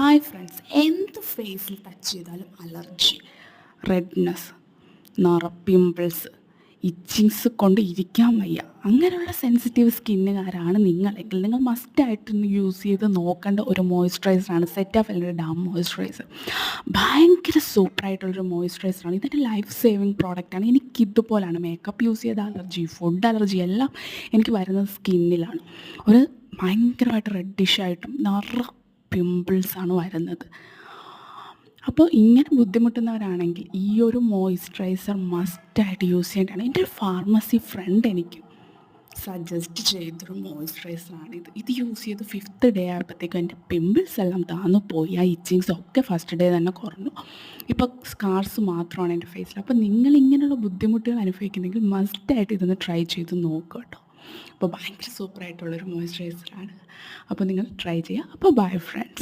Hi friends, എന്ത് ഫേസിൽ touch ചെയ്താലും അലർജി, റെഡ്നെസ്, പിമ്പിൾസ്, ഇച്ചിങ്സ് കൊണ്ട് ഇരിക്കാൻ വയ്യ. അങ്ങനെയുള്ള സെൻസിറ്റീവ് സ്കിന്നുകാരാണ് നിങ്ങളെങ്കിൽ നിങ്ങൾ മസ്റ്റായിട്ടൊന്ന് യൂസ് ചെയ്ത് നോക്കേണ്ട ഒരു മോയ്സ്ചറൈസറാണ് സെറ്റാഫിലിൻ്റെ ഡാം മോയ്സ്ചറൈസർ. ഭയങ്കര സൂപ്പറായിട്ടുള്ളൊരു മോയ്സ്ചറൈസറാണ്. ഇതൊരു ലൈഫ് സേവിങ് പ്രോഡക്റ്റാണ്. എനിക്കിതുപോലാണ് മേക്കപ്പ് യൂസ് ചെയ്ത അലർജി, ഫുഡ് അലർജി എല്ലാം എനിക്ക് വരുന്നത് സ്കിന്നിലാണ്. ഒരു ഭയങ്കരമായിട്ട് റെഡിഷായിട്ടും പിമ്പിൾസാണ് വരുന്നത്. അപ്പോൾ ഇങ്ങനെ ബുദ്ധിമുട്ടുന്നവരാണെങ്കിൽ ഈ ഒരു മോയ്സ്ചറൈസർ മസ്റ്റായിട്ട് യൂസ് ചെയ്യേണ്ടതാണ്. എൻ്റെ ഒരു ഫാർമസി ഫ്രണ്ട് എനിക്ക് സജസ്റ്റ് ചെയ്തൊരു മോയ്സ്ചറൈസറാണിത്. ഇത് യൂസ് ചെയ്ത് 5th ഡേ ആയപ്പോഴത്തേക്കും എൻ്റെ പിമ്പിൾസ് എല്ലാം താന്നു പോയി. ആ ഇച്ചിങ്സ് ഒക്കെ ഫസ്റ്റ് ഡേ തന്നെ കുറഞ്ഞു. ഇപ്പോൾ സ്കാർസ് മാത്രമാണ് എൻ്റെ ഫേസിൽ. അപ്പോൾ നിങ്ങൾ ഇങ്ങനെയുള്ള ബുദ്ധിമുട്ടുകൾ അനുഭവിക്കുന്നെങ്കിൽ മസ്റ്റായിട്ട് ഇതൊന്ന് ട്രൈ ചെയ്ത് നോക്കുക കേട്ടോ. അപ്പോൾ ഭയങ്കര സൂപ്പറായിട്ടുള്ളൊരു മോയ്സ്ചറൈസറാണ്. അപ്പോൾ നിങ്ങൾ ട്രൈ ചെയ്യുക. അപ്പോൾ ബൈ ഫ്രണ്ട്സ്.